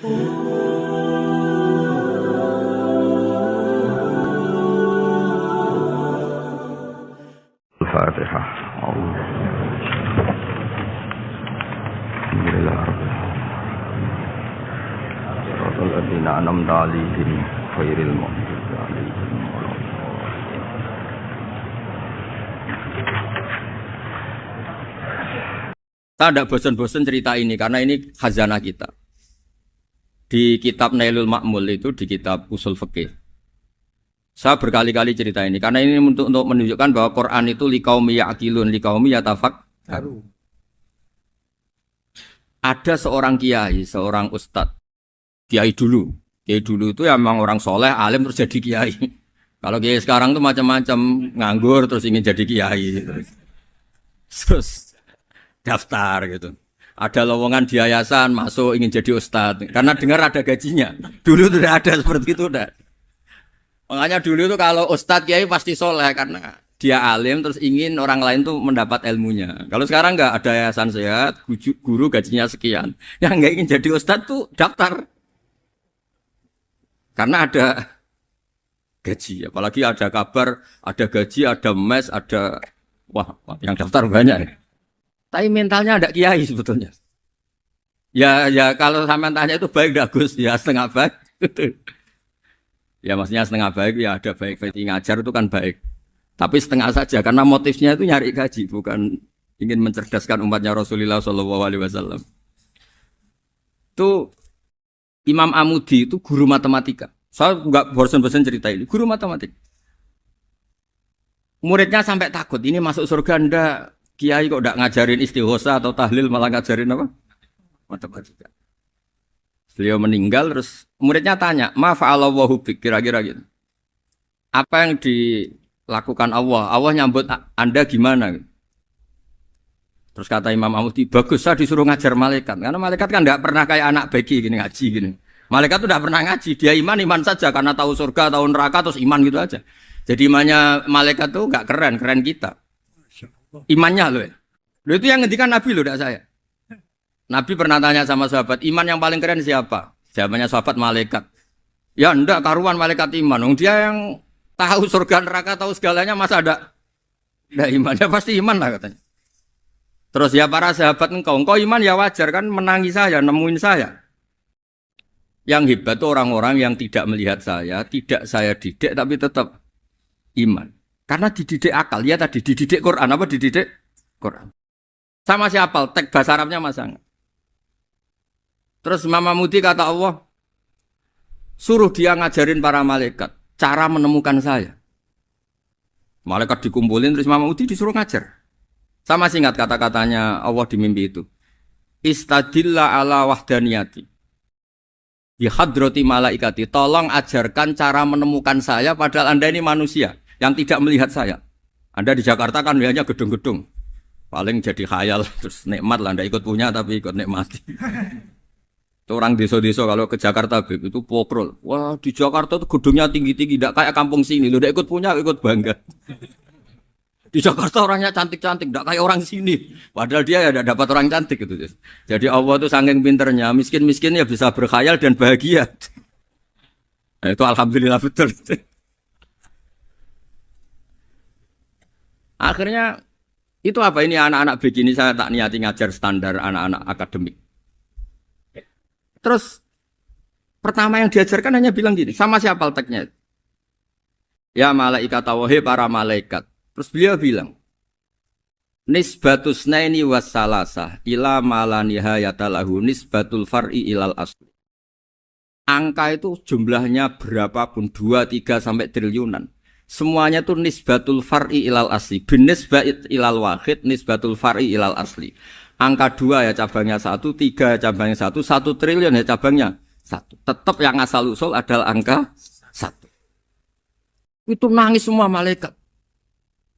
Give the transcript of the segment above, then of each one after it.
Al-Fatihah. Alhamdulillah rabbil alamin. Shiratal ladzina an'amta 'alaihim ghairil maghdubi 'alaihim waladdallin. Saya tidak bosan-bosan cerita ini karena ini khazanah kita. Di kitab Nailul Ma'mul itu, di kitab Usul Fiqih. Saya berkali-kali cerita ini karena ini untuk menunjukkan bahwa Quran itu liqaumi ya'qilun, liqaumi yatafakkarun. Ada seorang kiai, seorang ustadz, kiai dulu itu ya memang orang soleh, alim terus jadi kiai. Kalau kiai sekarang tuh macam-macam, nganggur terus ingin jadi kiai, terus daftar gitu. Ada lowongan di yayasan masuk ingin jadi ustadz karena dengar ada gajinya. Dulu tidak ada seperti itu, udah. Makanya dulu tuh kalau ustadz kiai pasti soleh karena dia alim terus ingin orang lain tuh mendapat ilmunya. Kalau sekarang nggak ada yayasan sehat, guru gajinya sekian, yang nggak ingin jadi ustadz tuh daftar karena ada gaji. Apalagi ada kabar, ada gaji, ada mes, ada wah yang daftar banyak. Tapi mentalnya ada kiai sebetulnya. Ya kalau sama tanya itu baik dah Gus, ya setengah baik. Ya maksudnya setengah baik ya ada baik ngajar itu kan baik. Tapi setengah saja karena motifnya itu nyari gaji bukan ingin mencerdaskan umatnya Rasulullah SAW. Itu Imam Amudi itu guru matematika. Saya nggak bosan-bosan cerita ini. Guru matematika. Muridnya sampai takut ini masuk surga ndak. Kiai kok ndak ngajarin istighosa atau tahlil malah ngajarin apa? Matematika. Beliau meninggal terus muridnya tanya, "Ma fa'alallahu bik?" Kira-kira gitu. Apa yang dilakukan Allah? Allah nyambut Anda gimana? Terus kata Imam Amudi, "Bagus saya disuruh ngajar malaikat." Karena malaikat kan enggak pernah kayak anak beki gini ngaji gini. Malaikat itu enggak pernah ngaji, dia iman saja karena tahu surga, tahu neraka terus iman gitu aja. Jadi imannya malaikat tuh enggak keren kita. Imannya loh. Loh itu yang ngendikan Nabi loh, tidak saya. Nabi pernah tanya sama sahabat, iman yang paling keren siapa? Jawabannya sahabat malaikat. Ya enggak, karuan malaikat iman. Dia yang tahu surga neraka, tahu segalanya masa ada iman? Ya pasti iman lah katanya. Terus ya para sahabat engkau iman ya wajar kan menangi saya, nemuin saya. Yang hebat itu orang-orang yang tidak melihat saya, tidak saya didik tapi tetap iman. Karena dididik akal, ya tadi dididik Quran, apa dididik Quran. Sama siapa? Teks bahasa Arabnya masang. Terus Imam Amudi kata Allah, suruh dia ngajarin para malaikat cara menemukan saya. Malaikat dikumpulin terus Imam Amudi disuruh ngajar. Sama singkat kata-katanya Allah di mimpi itu. Istadilla ala wahdaniyati. Di hadrati malaikati, tolong ajarkan cara menemukan saya padahal Anda ini manusia yang tidak melihat saya. Anda di Jakarta kan lihatnya gedung-gedung. Paling jadi khayal terus nikmat lah, Anda ikut punya tapi ikut nikmati. Itu orang desa-desa kalau ke Jakarta itu pokrol. Wah di Jakarta tuh gedungnya tinggi-tinggi, tidak kayak kampung sini. Lu udah ikut punya, ikut bangga. Di Jakarta orangnya cantik-cantik, tidak kayak orang sini. Padahal dia ya tidak dapat orang cantik gitu. Jadi Allah tuh saking pinternya, miskin-miskin ya bisa berkhayal dan bahagia. Nah, itu alhamdulillah betul. Akhirnya itu apa ini anak-anak begini saya tak niati ngajar standar anak-anak akademik. Terus pertama yang diajarkan hanya bilang gini, sama siapa teknya? Ya malaikat wahai para malaikat. Terus beliau bilang, nisbatus naini wassalasah ila malanihayatalahu nisbatul far'i ilal asli. Angka itu jumlahnya berapapun 2, 3 sampai triliunan. Semuanya itu nisbatul far'i ilal asli. Bin nisbat ilal wahid nisbatul far'i ilal asli. Angka 2 ya cabangnya 1, 3 ya cabangnya 1, 1 triliun ya cabangnya 1. Tetap yang asal usul adalah angka 1. Itu nangis semua malaikat.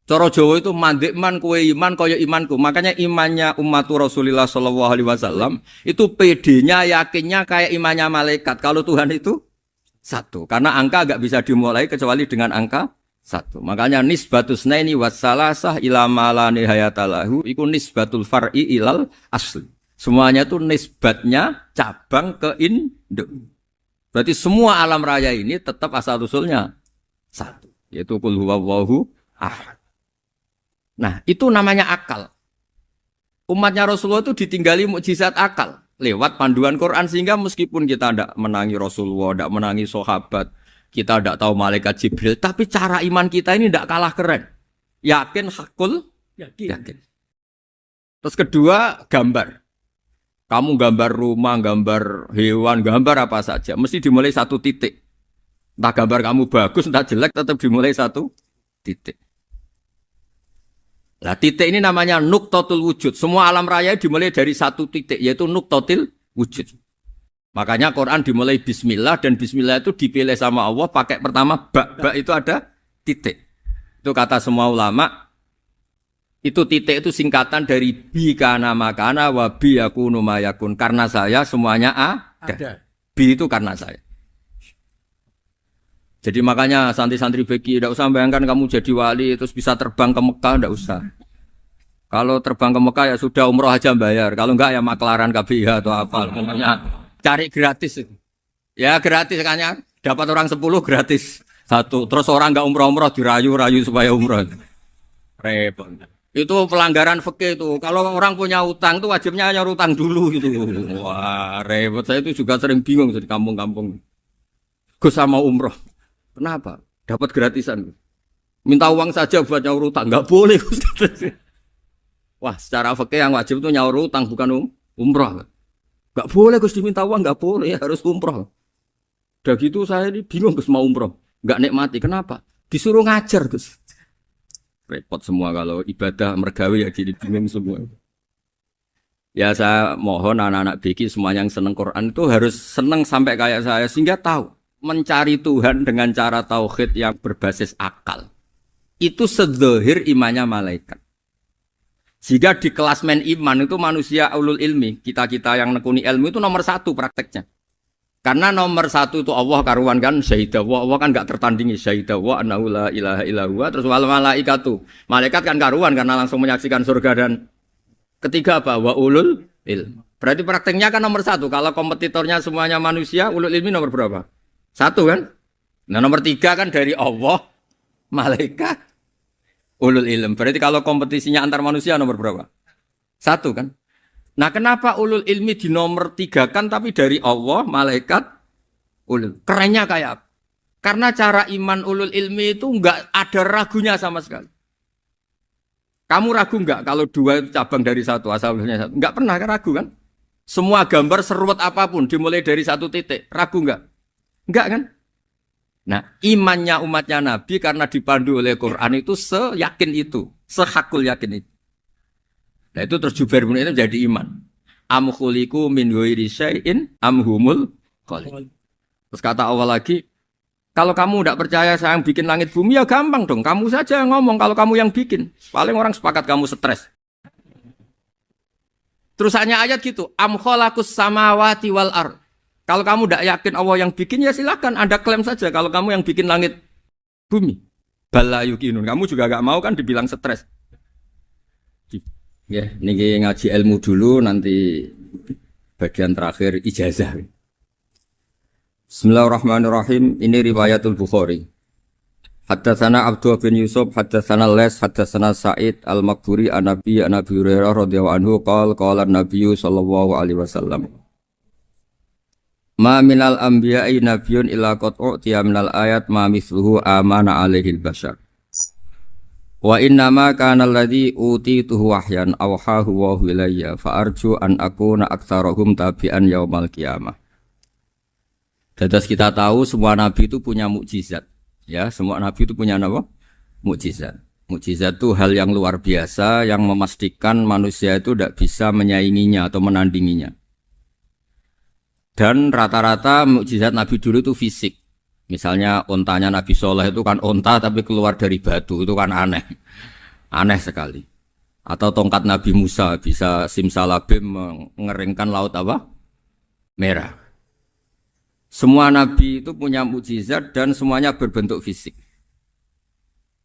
Cara Jawa itu mandekman kowe iman kaya imanku. Makanya imannya umat Rasulullah SAW itu PD-nya, yakinnya kayak imannya malaikat. Kalau Tuhan itu 1. Karena angka enggak bisa dimulai kecuali dengan angka 1. Makanya nisbatus naini wassalasah ila ma la nihayatalahu iku nisbatul far'i ilal asli. Semuanya itu nisbatnya cabang ke induk. Berarti semua alam raya ini tetap asal usulnya satu, yaitu qul huwallahu ahad. Nah, itu namanya akal. Umatnya Rasulullah itu ditinggali mukjizat akal lewat panduan Quran, sehingga meskipun kita tidak menangi Rasulullah, tidak menangi sahabat, kita tidak tahu malaikat Jibril, tapi cara iman kita ini tidak kalah keren. Yakin, hakul, yakin. Terus kedua, gambar. Kamu gambar rumah, gambar hewan, gambar apa saja, mesti dimulai satu titik. Entah gambar kamu bagus, entah jelek, tetap dimulai satu titik. Nah, titik ini namanya nuqtatul wujud. Semua alam raya dimulai dari satu titik, yaitu nuqtatil wujud. Makanya Quran dimulai bismillah, dan bismillah itu dipilih sama Allah pakai pertama ba itu ada titik. Itu kata semua ulama. Itu titik itu singkatan dari bi kana makana wa bi yakunu mayakun. Karena saya semuanya ada. Bi itu karena saya. Jadi makanya santri-santri beki tidak usah bayangkan kamu jadi wali terus bisa terbang ke Mekah, tidak usah. Kalau terbang ke Mekah ya sudah umroh aja bayar. Kalau enggak ya maklaran KBH atau apa. Pokoknya cari gratis. Ya gratis kan ya. Dapat orang 10 gratis satu. Terus orang enggak umroh-umroh dirayu-rayu supaya umroh. Repot. Itu pelanggaran fikih itu. Kalau orang punya utang itu wajibnya nyaur utang dulu gitu. Wah, repot. Saya itu juga sering bingung di kampung-kampung. Gus sama umroh. Kenapa? Dapat gratisan. Minta uang saja buat nyaur utang. Enggak boleh. Wah, secara fikih yang wajib itu nyaur utang bukan umroh. Enggak boleh Gus diminta uang, enggak boleh, harus umroh. Udah gitu saya ini bingung Gus mau umroh. Enggak nikmati. Kenapa? Disuruh ngajar Gus. Repot semua kalau ibadah mergawe ya jadi bingung semua. Ya saya mohon anak-anak BK semuanya yang seneng Quran itu harus seneng sampai kayak saya sehingga tahu mencari Tuhan dengan cara tauhid yang berbasis akal. Itu sedzahir imannya malaikat. Jika di klasmen iman itu manusia ulul ilmi, kita-kita yang nekuni ilmu itu nomor 1 prakteknya. Karena nomor 1 itu Allah karuan kan syahidah wa, Allah kan enggak tertandingi syahidah wa annahu la ilaha illallah. Terus wal malaikatu, malaikat kan karuan karena langsung menyaksikan surga. Dan ketiga apa? Wa ulul ilm. Berarti prakteknya kan nomor 1. Kalau kompetitornya semuanya manusia, ulul ilmi nomor berapa? 1 kan? Nah nomor 3 kan dari Allah, malaikat, ulul ilm. Berarti kalau kompetisinya antar manusia nomor berapa? 1 kan? Nah kenapa ulul ilmi di nomor 3 kan tapi dari Allah, malaikat, ulul. Kerennya kayak apa? Karena cara iman ulul ilmi itu enggak ada ragunya sama sekali. Kamu ragu enggak kalau 2 itu cabang dari 1, asalnya 1? Enggak pernah kan ragu kan? Semua gambar seruat apapun dimulai dari 1 titik. Ragu enggak? Enggak kan? Nah imannya umatnya Nabi karena dipandu oleh Quran itu seyakin itu. Sehakul yakin itu. Nah itu terus Jubair bin itu jadi iman. Am khuliqu min ghairi syai'in am humul khaliq. Terus kata Allah lagi, kalau kamu tidak percaya saya yang bikin langit bumi ya gampang dong. Kamu saja yang ngomong kalau kamu yang bikin. Paling orang sepakat kamu stres. Terus hanya ayat gitu. Am khalaqus samawati wal ard. Kalau kamu tidak yakin Allah yang bikin ya silakan Anda klaim saja kalau kamu yang bikin langit bumi. Bala yuqinun. Kamu juga gak mau kan dibilang stres. Ya, ini ngaji ilmu dulu, nanti bagian terakhir ijazah. Bismillahirrahmanirrahim. Ini riwayatul Bukhari. Haddatsana Abdullah bin Yusuf, haddatsana Les, haddatsana Sa'id al-Maqburi an-Nabi Hurairah radhiyallahu anhu qala an-Nabi sallallahu alaihi wasallam. Ma minal anbiya'i nabiyyun illa qad u'tiya minal ayat ma mithluhu amana alaihi al-bashar. Wa innama kana alladhi utituhu wahyan awhahu wa ilayya fa arju an akuna aktsarahum tabi'an yaumal qiyamah. Dadas kita tahu semua nabi itu punya mukjizat. Ya, semua nabi itu punya apa? Mukjizat. Mukjizat itu hal yang luar biasa yang memastikan manusia itu tidak bisa menyainginya atau menandinginya. Dan rata-rata mukjizat nabi dulu itu fisik. Misalnya ontanya Nabi Soleh itu kan onta tapi keluar dari batu, itu kan aneh. Aneh sekali. Atau tongkat Nabi Musa bisa simsalabim mengeringkan laut apa? Merah. Semua Nabi itu punya mukjizat dan semuanya berbentuk fisik.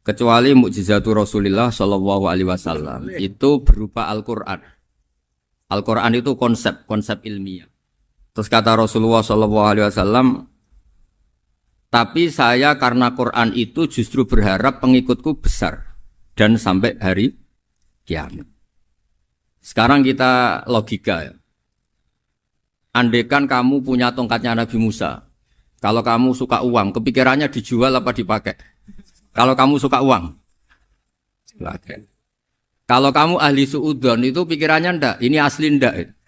Kecuali mukjizatul Rasulullah Shallallahu Alaihi Wasallam itu berupa Al-Quran. Al-Quran itu konsep ilmiah. Terus kata Rasulullah SAW, tapi saya karena Quran itu justru berharap pengikutku besar dan sampai hari kiamat. Sekarang kita logika ya. Andekan kamu punya tongkatnya Nabi Musa, kalau kamu suka uang, kepikirannya dijual apa dipakai? Kalau kamu suka uang, dipakai. Kalau kamu ahli suudon itu pikirannya ndak, ini asli ndak.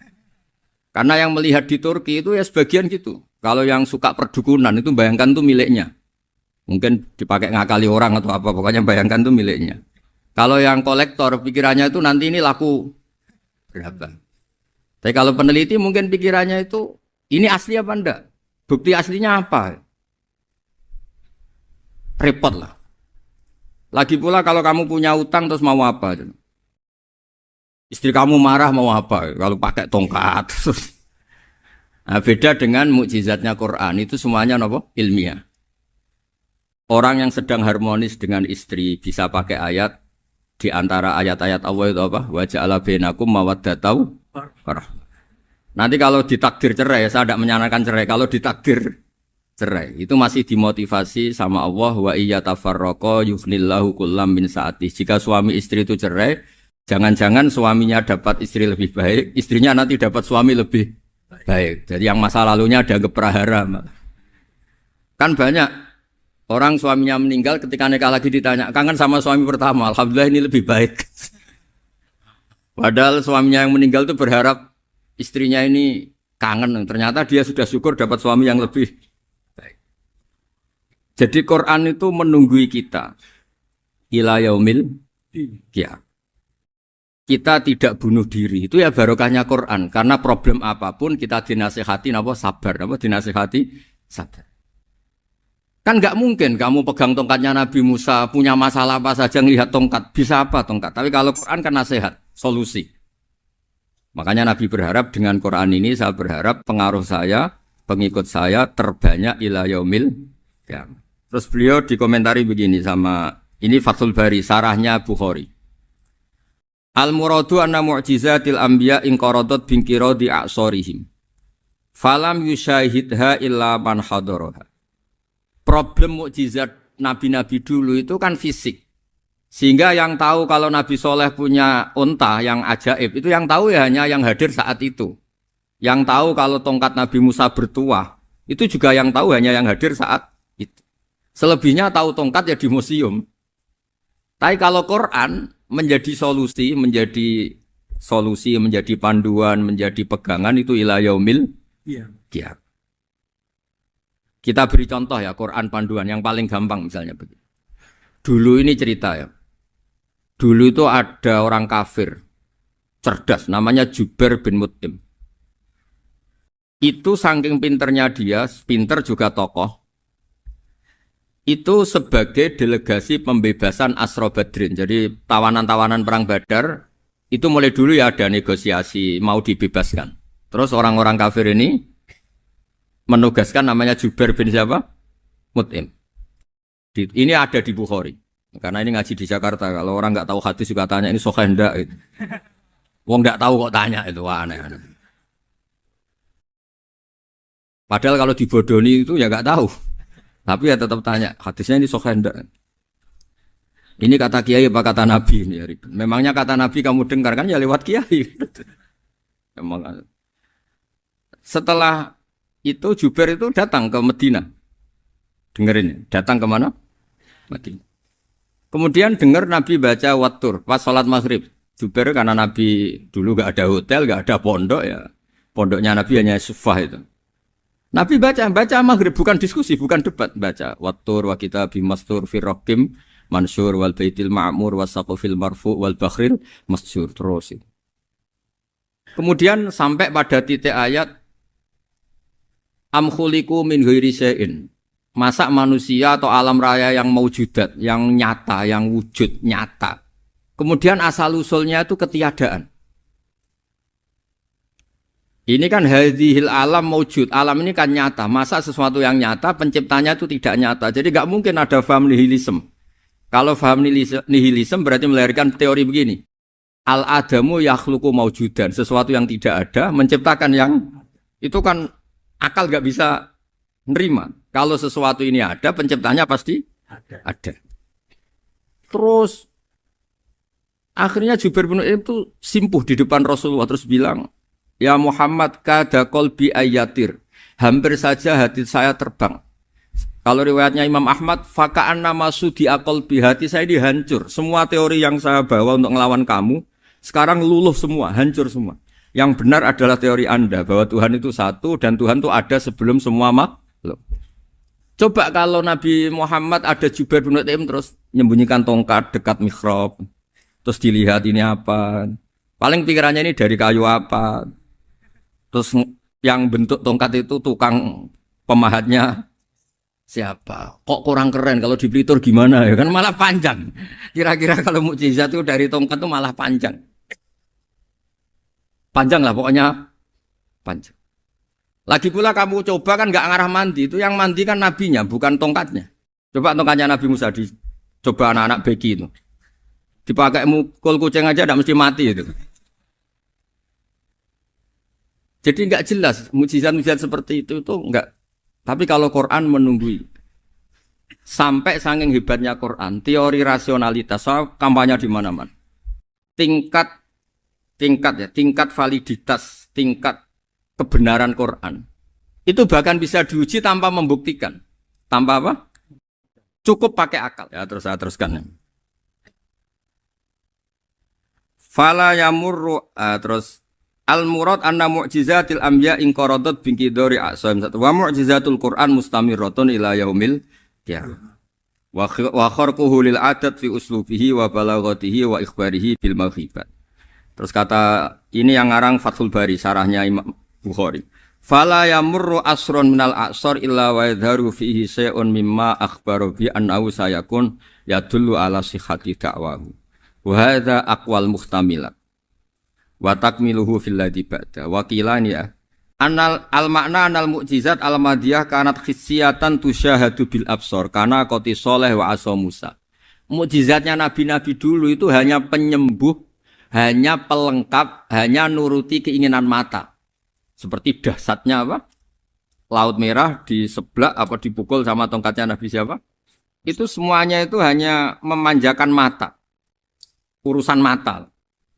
Karena yang melihat di Turki itu ya sebagian gitu. Kalau yang suka perdukunan itu bayangkan tuh miliknya. Mungkin dipakai ngakali orang atau apa, pokoknya bayangkan tuh miliknya. Kalau yang kolektor pikirannya itu nanti ini laku berapa. Tapi kalau peneliti mungkin pikirannya itu ini asli apa enggak? Bukti aslinya apa? Repot lah. Lagi pula kalau kamu punya utang terus mau apa? Istri kamu marah mau apa? Kalau pakai tongkat. Nah, beda dengan mukjizatnya Quran itu semuanya apa? Ilmiah. Orang yang sedang harmonis dengan istri bisa pakai ayat di antara ayat-ayat Allah itu apa? Wa ja'ala bainakum mawaddatan warahmah. Nanti kalau ditakdir cerai, saya tidak menyarankan cerai. Kalau ditakdir cerai, itu masih dimotivasi sama Allah wa iyyatafarraqa yughnillahu kullam min sa'ati. Jika suami istri itu cerai, jangan-jangan suaminya dapat istri lebih baik, istrinya nanti dapat suami lebih baik. Jadi yang masa lalunya dianggap prahara. Kan banyak orang suaminya meninggal ketika nikah lagi ditanya, kangen sama suami pertama, alhamdulillah ini lebih baik. Padahal suaminya yang meninggal itu berharap istrinya ini kangen, ternyata dia sudah syukur dapat suami yang lebih baik. Jadi Quran itu menunggui kita ila yaumil qiyamah. Kita tidak bunuh diri, itu ya barokahnya Quran. Karena problem apapun kita dinasihati apa sabar, apa dinasihati sabar. Kan nggak mungkin kamu pegang tongkatnya Nabi Musa, punya masalah apa saja ngelihat tongkat, bisa apa tongkat. Tapi kalau Quran kan nasihat, solusi. Makanya Nabi berharap dengan Quran ini, saya berharap pengaruh saya, pengikut saya terbanyak ila yaumil qiyamah. Terus beliau dikomentari begini sama, ini Fathul Bari, sarahnya Bukhari. Al-muradu anna mu'jizatil anbiya inqaradat binqiradi a'sorihim. Falam yusyahidha illa man hadaraha. Problem mukjizat nabi-nabi dulu itu kan fisik. Sehingga yang tahu kalau Nabi Soleh punya unta yang ajaib, itu yang tahu ya hanya yang hadir saat itu. Yang tahu kalau tongkat Nabi Musa bertuah, itu juga yang tahu hanya yang hadir saat itu. Selebihnya tahu tongkat ya di museum. Tapi kalau Quran menjadi solusi, menjadi panduan, menjadi pegangan itu ila yaumil qiyamah. Kita beri contoh ya, Quran panduan yang paling gampang misalnya begini. Dulu ini cerita ya. Dulu itu ada orang kafir cerdas namanya Jubair bin Mut'im. Itu saking pinternya dia, pinter juga tokoh. Itu sebagai delegasi pembebasan Asra Badrin. Jadi tawanan-tawanan perang Badar itu mulai dulu ya ada negosiasi mau dibebaskan. Terus orang-orang kafir ini menugaskan namanya Jubair bin siapa? Mut'im. Ini ada di Bukhari. Karena ini ngaji di Jakarta. Kalau orang nggak tahu hadis juga tanya ini sahih ndak gitu. Wong nggak tahu kok tanya itu aneh. Padahal kalau dibodoni itu ya nggak tahu. Tapi ya tetap tanya, hadisnya ini sahih ndak? Ini kata kiai apa kata nabi ini ya. Memangnya kata nabi kamu dengar kan ya lewat kiai. Memang. Setelah itu Jubair itu datang ke Medina. Dengerin, datang ke mana? Medina. Kemudian dengar Nabi baca Wattur pas sholat maghrib. Jubair karena Nabi dulu gak ada hotel, gak ada pondok ya. Pondoknya Nabi hanya sufah itu. Nabi baca maghrib, bukan diskusi, bukan debat. Baca Wattur wa kitabi mastur firrokim mansur wal baitil ma'mur wasaqufil marfu wal bakhril masyur. Terus itu. Kemudian sampai pada titik ayat am khuliqu min ghairi syai'in. Masa manusia atau alam raya yang maujudat, yang nyata, yang wujud nyata. Kemudian asal-usulnya itu ketiadaan. Ini kan hadhil alam maujud, alam ini kan nyata. Masa sesuatu yang nyata, penciptanya itu tidak nyata. Jadi gak mungkin ada faham nihilisme. Kalau faham nihilisme berarti melahirkan teori begini. Al-adamu yakhluqu maujudan, sesuatu yang tidak ada menciptakan yang itu kan akal gak bisa nerima. Kalau sesuatu ini ada, penciptanya pasti ada. Terus akhirnya Jubair bin Mut'im itu simpuh di depan Rasulullah terus bilang, "Ya Muhammad, kada qalbi ayatir." Hampir saja hati saya terbang. Kalau riwayatnya Imam Ahmad, faka'anna masudi qalbi, hati saya dihancur. Semua teori yang saya bawa untuk ngelawan kamu sekarang luluh semua, hancur semua. Yang benar adalah teori Anda bahwa Tuhan itu satu dan Tuhan itu ada sebelum semua makhluk. Coba kalau Nabi Muhammad ada Jubair bin Mut'im terus menyembunyikan tongkat dekat mihrab. Terus dilihat ini apa. Paling pikirannya ini dari kayu apa. Terus yang bentuk tongkat itu tukang pemahatnya siapa. Kok kurang keren kalau di Blitar gimana ya kan malah panjang. Kira-kira kalau mukjizat itu dari tongkat itu malah panjang. Panjang lah pokoknya panjang. Lagi pula kamu coba kan nggak ngarah mandi, itu yang mandi kan nabinya, bukan tongkatnya. Coba tongkatnya Nabi Musa coba anak-anak beki itu. Dipakai mukul kucing aja tidak mesti mati itu. Jadi nggak jelas mukjizat-mukjizat seperti itu nggak. Tapi kalau Quran menunggui sampai saking hebatnya Quran, teori rasionalitas soal kampanye di mana-mana. Tingkat validitas, tingkat kebenaran Quran itu bahkan bisa diuji tanpa membuktikan, tanpa apa? Cukup pakai akal. Ya terus saya teruskan. Fala yamurru terus al murad anna mu'jizatil anbiya in qaradat bin qidari asam wa mu'jizatul Quran mustamirratun ila yaumil qiyamah. Wa kharquhu lil adat fi uslubihi wa balaghatihi wa ikhbarihi bil maghibat. Terus kata ini yang ngarang Fathul Bari sarahnya Imam Bukhari. Fala yamurru asrun minal a'sar illa wa yadharu fihi syai'un mimma akhbaru bi annahu sayakun yadullu ala sihhati da'wahu. Wa hadza aqwal muhtamilat. Wa takmiluhu fil ladzi ba'da. Wa qilani ya. Anal al makna anal mukjizat al madiyah kanat khissiyatan tusyahadu bil absar kana qati sholeh wa asa Musa. Mukjizatnya nabi-nabi dulu itu hanya penyembuh, hanya pelengkap, hanya nuruti keinginan mata. Seperti dahsyatnya apa? Laut Merah di sebelah apa dipukul sama tongkatnya Nabi siapa? Itu semuanya itu hanya memanjakan mata. Urusan mata.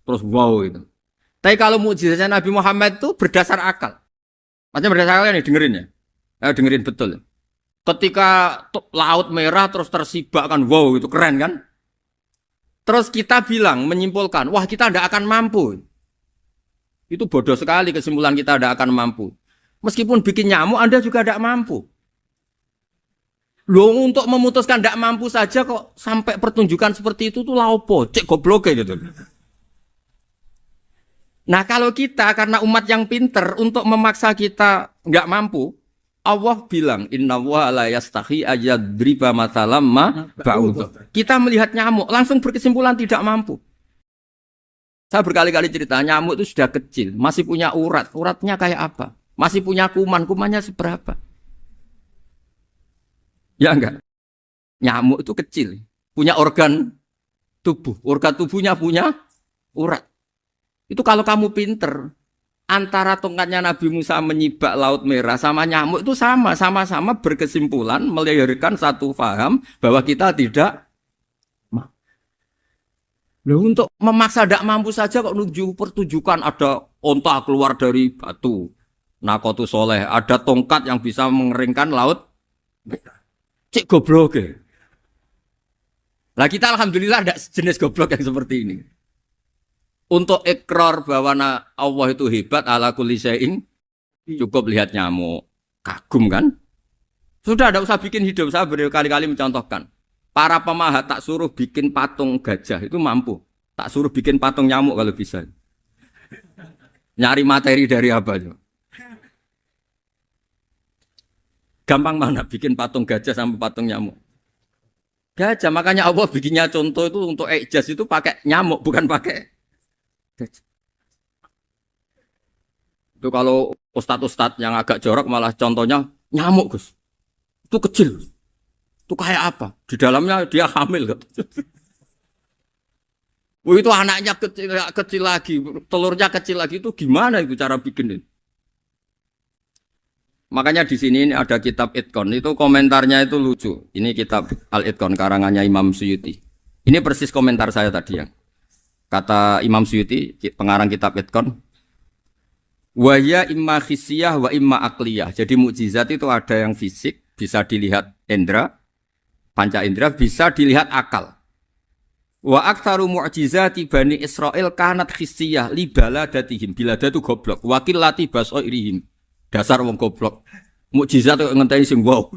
Terus wow itu. Tapi kalau mukjizatnya Nabi Muhammad itu berdasar akal. Maksudnya berdasar akal nih dengerin ya. Dengerin betul. Ketika Laut Merah terus tersibak kan wow itu keren kan? Terus kita bilang menyimpulkan, wah kita tidak akan mampu. Itu bodoh sekali kesimpulan kita tidak akan mampu. Meskipun bikin nyamuk Anda juga tidak mampu. Loh untuk memutuskan tidak mampu saja kok sampai pertunjukan seperti itu tuh laopo, cek goblok gitu. Nah kalau kita karena umat yang pinter untuk memaksa kita nggak mampu, Allah bilang Inna wa la yastahi ayadriba mathalam ma ba'udhu. Kita melihat nyamuk langsung berkesimpulan tidak mampu. Saya berkali-kali cerita, nyamuk itu sudah kecil, masih punya urat. Uratnya kayak apa? Masih punya kuman, kumannya seberapa? Ya enggak? Nyamuk itu kecil, punya organ tubuh. Organ tubuhnya punya urat. Itu kalau kamu pinter, antara tongkatnya Nabi Musa menyibak Laut Merah sama nyamuk itu sama-sama berkesimpulan, melahirkan satu faham bahwa kita tidak. Loh untuk memaksa tidak mampu saja kok nuju pertunjukan ada onta keluar dari batu. Nakotu soleh, ada tongkat yang bisa mengeringkan laut. Cik goblok ya. Lah kita alhamdulillah ada jenis goblok yang seperti ini. Untuk ikrar bahwa Allah itu hebat ala kulli syai'in, cukup lihat nyamuk. Kagum kan? Sudah tidak usah bikin hidup. Saya berkali-kali mencontohkan. Para pemahat tak suruh bikin patung gajah itu mampu. Tak suruh bikin patung nyamuk kalau bisa. Nyari materi dari apa? Gampang mana bikin patung gajah sama patung nyamuk? Gajah, makanya Allah bikinnya contoh itu untuk ijaz itu pakai nyamuk bukan pakai gajah. Itu kalau ustadz-ustadz yang agak jorok malah contohnya nyamuk Gus. Itu kecil. Itu kayak apa? Di dalamnya dia hamil. Oh, itu anaknya kecil lagi, telurnya kecil lagi itu gimana itu cara bikin itu? Makanya di sini ada kitab Itqon, itu komentarnya itu lucu. Ini kitab Al-Itqon karangannya Imam Suyuti. Ini persis komentar saya tadi yang kata Imam Suyuti, pengarang kitab Itqon. Wa ya imma khissiyah wa imma akliyah. Jadi mukjizat itu ada yang fisik, bisa dilihat indra, panca indra, bisa dilihat akal. Wa aktsaru mu'jizati Bani Israil kanat khissiyah li baladatihim. Bilada itu goblok. Wakil lati basoirihim. Dasar wong goblok. Mukjizat kok ngenteni sing wow.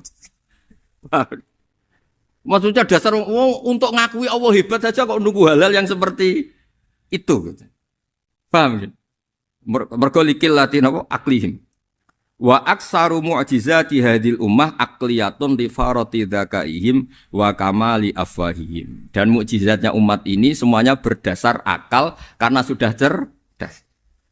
Maksudnya dasar wong untuk ngakui Allah hebat saja kok nunggu halal yang seperti itu gitu. Paham gitu? Mergo likil lati napa aklihim. Wa aksaru mu'jizati hadil ummah akliyatun li farati dzakaihim wa kamali afwahihim. Dan mukjizatnya umat ini semuanya berdasar akal karena sudah cerdas.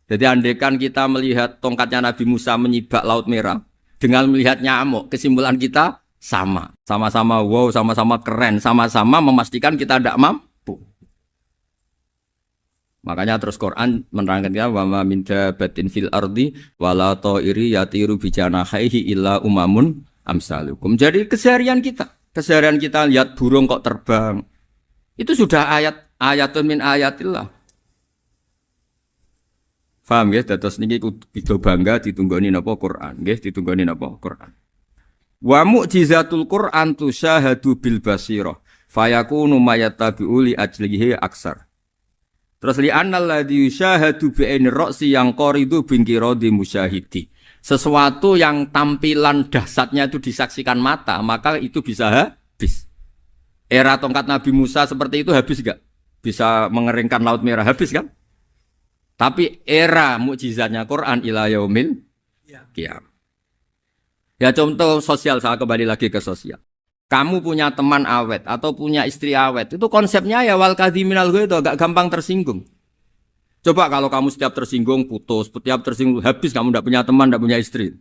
Jadi andaikan kita melihat tongkatnya Nabi Musa menyibak Laut Merah dengan melihat nyamuk, kesimpulan kita sama. Sama-sama wow, sama-sama keren, sama-sama memastikan kita tidak mampu. Makanya terus Quran menerangkan kita wa ma min dabatin fil ardi wala ta'iri yatiru bi janahihi illa umamun amsalukum. Jadi keseharian kita lihat burung kok terbang. Itu sudah ayatun min ayatillah. Paham ya? Dados niki kudu bangga ditunggoni napa Quran, nggih, ditunggoni napa Quran. Wa mu'jizatul Quran tusyahadu bil basirah, fayakunu mayattabi'u li ajlihi aksar. Terus li annal ladzi yusyahadu bi ainir ra'si yang qaridu bingkiradi musyahidi. Sesuatu yang tampilan dahsyatnya itu disaksikan mata, maka itu bisa habis. Era tongkat Nabi Musa seperti itu habis enggak? Bisa mengeringkan Laut Merah, habis kan? Tapi era mukjizatnya Quran ila yaumil qiyamah. Ya contoh sosial, saya kembali lagi ke sosial. Kamu punya teman awet atau punya istri awet, itu konsepnya ya wal kadhiminal ghaidh, agak gampang tersinggung. Coba kalau kamu setiap tersinggung putus, setiap tersinggung habis, kamu tidak punya teman, tidak punya istri.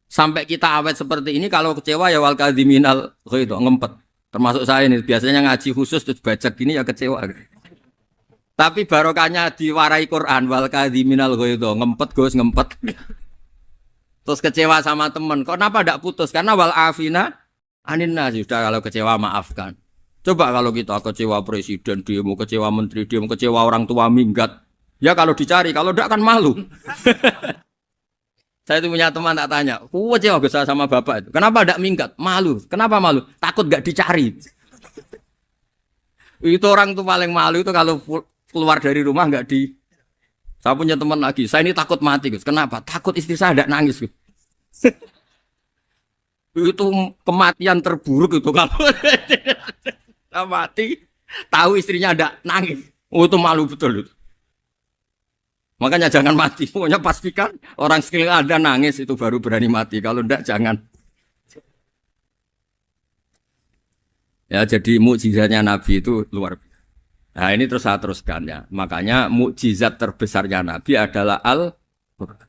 Sampai kita awet seperti ini, kalau kecewa ya wal kadhiminal ghaidh, ngempet. Termasuk saya ini, biasanya ngaji khusus terus baca gini ya kecewa. Tapi barokahnya diwarai Quran wal kadhiminal ghaidh, ngempet Gus, ngempet. Terus kecewa sama teman. Kenapa tidak putus? Karena wal afina anin nas, sudah kalau kecewa maafkan. Coba kalau kita kecewa presiden demo, kecewa menteri demo, kecewa orang tua minggat. Ya kalau dicari, kalau tidak kan malu. Saya itu punya teman tak tanya, kecewa Gus sama bapak itu. Kenapa tidak minggat? Malu. Kenapa malu? Takut gak dicari. Itu orang tuh paling malu itu kalau keluar dari rumah nggak di. Saya punya teman lagi, saya ini takut mati Gus. Kenapa? Takut istri saya tidak nangis Gus. Itu kematian terburuk itu kalau mati, tahu istrinya tidak nangis. Oh, itu malu betul itu. Makanya jangan mati. Pokoknya pastikan orang sekeliling ada nangis itu baru berani mati. Kalau tidak jangan. Ya jadi mukjizatnya Nabi itu luar biasa. Nah ini terus saya teruskan ya. Makanya mukjizat terbesarnya Nabi adalah Al-Quran.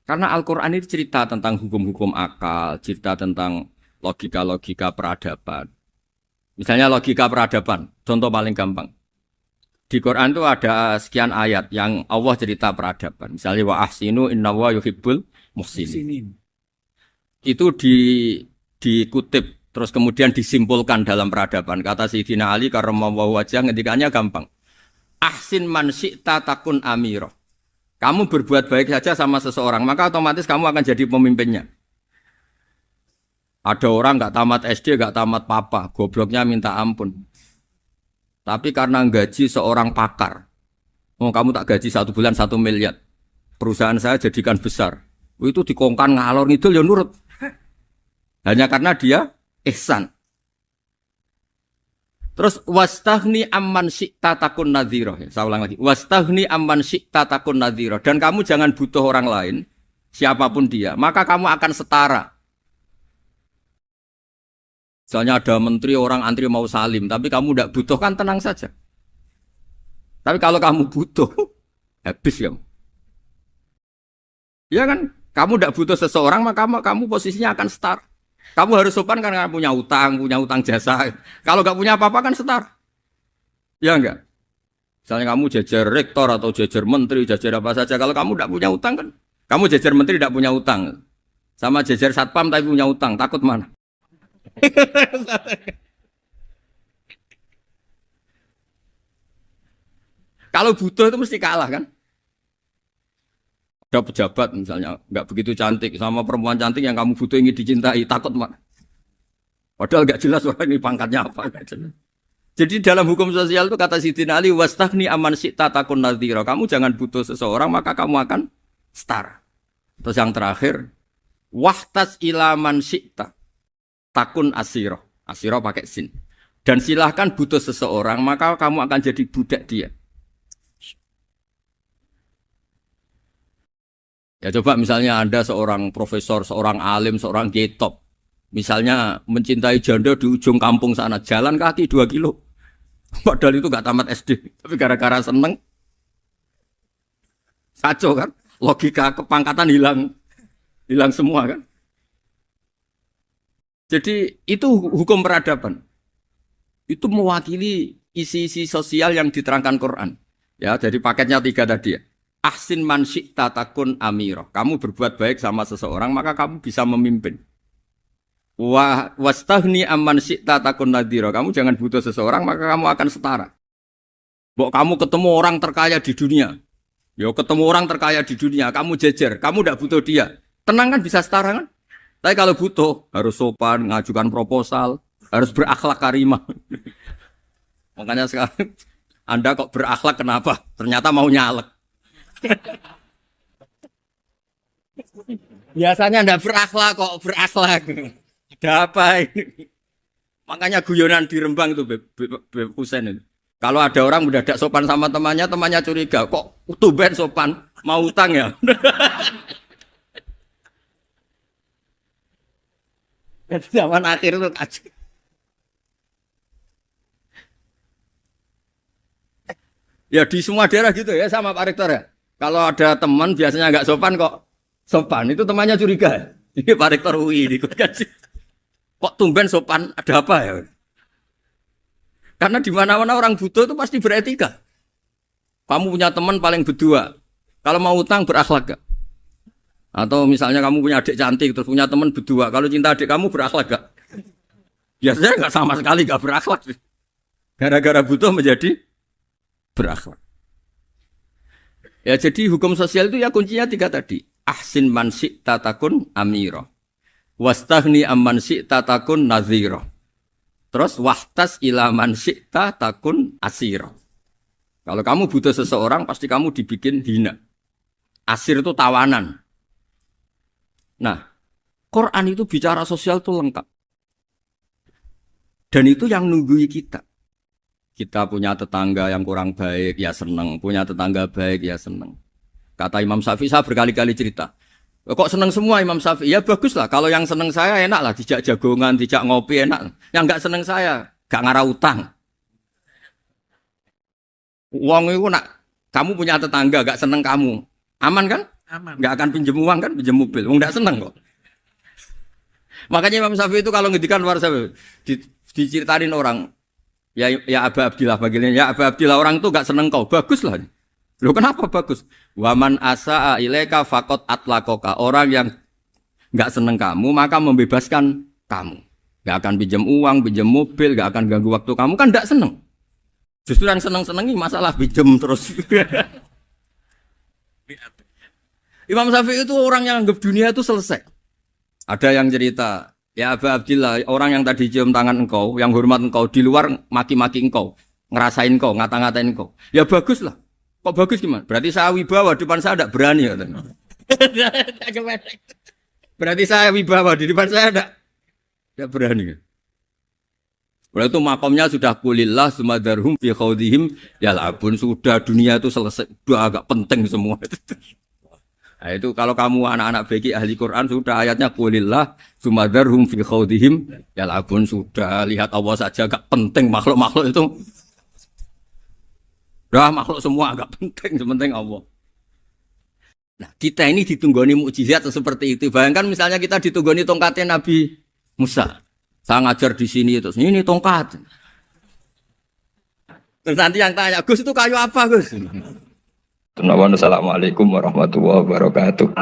Karena Al-Quran itu cerita tentang hukum-hukum akal, cerita tentang logika-logika peradaban. Misalnya logika peradaban, contoh paling gampang. Di Quran itu ada sekian ayat yang Allah cerita peradaban. Misalnya wa ahsinu innallaha yuhibbul muhsinin. Itu dikutip. Terus kemudian disimpulkan dalam peradaban. Kata Sayyidina Ali karramallahu wajhah ngendikannya gampang. Ahsin man syi'ta takun amira. Kamu berbuat baik saja sama seseorang, maka otomatis kamu akan jadi pemimpinnya. Ada orang enggak tamat SD, enggak tamat papa, gobloknya minta ampun. Tapi karena gaji seorang pakar. Oh, kamu tak gaji 1 bulan 1 miliar. Perusahaan saya jadikan besar. Itu dikongkan ngalor ngidul ya nurut. Hanya karena dia ihsan. Terus wastaghni amman syi'ta takun nadhira. Saya ulang lagi. Wastaghni amman syi'ta takun nadhira. Dan kamu jangan butuh orang lain, siapapun dia, maka kamu akan setara. Misalnya ada menteri orang antri mau salim, tapi kamu tidak butuh, kan tenang saja. Tapi kalau kamu butuh, habis ya. Ya kan? Kamu tidak butuh seseorang, maka kamu posisinya akan setara. Kamu harus sopan karena punya utang jasa. Kalau nggak punya apa-apa kan setara. Ya enggak? Misalnya kamu jajar rektor atau jajar menteri, jajar apa saja. Kalau kamu tidak punya utang kan, kamu jajar menteri tidak punya utang. Sama jajar satpam tapi punya utang, takut mana? Kalau butuh itu mesti kalah kan? Ada pejabat misalnya nggak begitu cantik sama perempuan cantik yang kamu butuh ingin dicintai, takut mana? Padahal nggak jelas orang ini pangkatnya apa. Gak jelas. Jadi dalam hukum sosial itu kata Sidin Ali, wastaghni aman syi'ta takun nadhira. Kamu jangan butuh seseorang maka kamu akan setara. Terus yang terakhir, wahtas ilaman syi'ta takun asiro. Asiro pakai sin. Dan silahkan butuh seseorang maka kamu akan jadi budak dia. Ya coba misalnya Anda seorang profesor, seorang alim, seorang kiai top. Misalnya mencintai janda di ujung kampung sana, jalan kaki 2 kilo. Padahal itu gak tamat SD, tapi gara-gara seneng, kacau kan? Logika kepangkatan hilang semua kan? Jadi itu hukum peradaban. Itu mewakili isi-isi sosial yang diterangkan Quran. Ya, jadi paketnya 3 tadi ya. Ahsin man syi'ta takun amirah. Kamu berbuat baik sama seseorang, maka kamu bisa memimpin. Wastaghni amman syi'ta takun nadhira. Kamu jangan butuh seseorang maka kamu akan setara. Mbok kamu ketemu orang terkaya di dunia. Yo ketemu orang terkaya di dunia, kamu jejer, kamu tidak butuh dia. Tenang kan bisa setara kan? Tapi kalau butuh harus sopan, ngajukan proposal, harus berakhlak karimah. Makanya sekarang Anda kok berakhlak kenapa? Ternyata mau nyalek. Biasanya Anda berakhlak kok berakhlak. Ada apa ini? Makanya guyonan di Rembang itu Beb Husein itu. Kalau ada orang udah tidak sopan sama temannya, temannya curiga. Kok tumben sopan? Mau utang ya? Zaman akhir itu kacau. Ya di semua daerah gitu ya sama Pak Rektor ya. Kalau ada teman biasanya nggak sopan kok sopan. Itu temannya curiga. Ini Pak Rektor UI ikut kaji. Kok tumben sopan, ada apa ya? Karena di mana-mana orang butuh itu pasti beretika. Kamu punya teman paling berdua. Kalau mau utang berakhlak gak? Atau misalnya kamu punya adik cantik terus punya teman berdua. Kalau cinta adik kamu berakhlak gak? Biasanya nggak sama sekali gak berakhlak. Gara-gara butuh menjadi berakhlak. Ya jadi hukum sosial itu ya kuncinya 3 tadi. Ahsin man syi'ta takun amira. Wastaghni amman syi'ta takun nadhira. Terus wahtas ila man syi'ta takun asira. Kalau kamu butuh seseorang pasti kamu dibikin hina. Asir itu tawanan. Nah, Quran itu bicara sosial itu lengkap. Dan itu yang nunggui kita. Kita punya tetangga yang kurang baik, ya seneng. Punya tetangga baik, ya seneng. Kata Imam Syafi'i, saya berkali-kali cerita. Kok seneng semua Imam Syafi'i? Ya bagus lah. Kalau yang seneng saya enak lah. Dijak jagongan, dijak ngopi enak. Yang gak seneng saya, gak ngarah utang. Uang itu nak, kamu punya tetangga gak seneng kamu. Aman kan? Aman. Gak akan pinjem uang kan, pinjem mobil. Uang gak seneng kok. Makanya Imam Syafi'i itu kalau ngedikan luar Syafi'i, diceritain orang. Ya Aba Abdillah bagiannya. Ya Aba Abdillah orang itu gak seneng kau. Bagus lah. Loh kenapa bagus? Waman asa'a ilaika faqad atlaqaka. Orang yang enggak seneng kamu maka membebaskan kamu. Enggak akan pinjam uang, pinjam mobil, enggak akan ganggu waktu kamu kan enggak seneng. Justru yang seneng-senengi masalah pinjam terus. Imam Syafi'i itu orang yang anggap dunia itu selesai. Ada yang cerita, ya Aba Abdillah, orang yang tadi cium tangan engkau, yang hormat engkau di luar maki-maki engkau, ngerasain engkau, ngata-ngatain engkau. Ya bagus lah. Kok bagus gimana? Berarti saya wibawa, depan saya tidak berani. Berarti saya wibawa, di depan saya tidak berani. Berarti itu makomnya sudah kulillah, sumadarhum fi khawdihim, yal'abun. Sudah dunia itu selesai, sudah agak penting semua. Nah itu kalau kamu anak-anak beki ahli Quran, sudah ayatnya kulillah, sumadarhum fi khawdihim, yal'abun. Sudah lihat Allah saja agak penting, makhluk-makhluk itu. Makhluk semua agak penting, sepenting Allah. Nah, kita ini ditunggoni mukjizat seperti itu. Bayangkan misalnya kita ditunggoni tongkatnya Nabi Musa. Saya ngajar di sini terus ini tongkat. Terus nanti yang tanya, Gus itu kayu apa Gus? Assalamualaikum warahmatullahi wabarakatuh.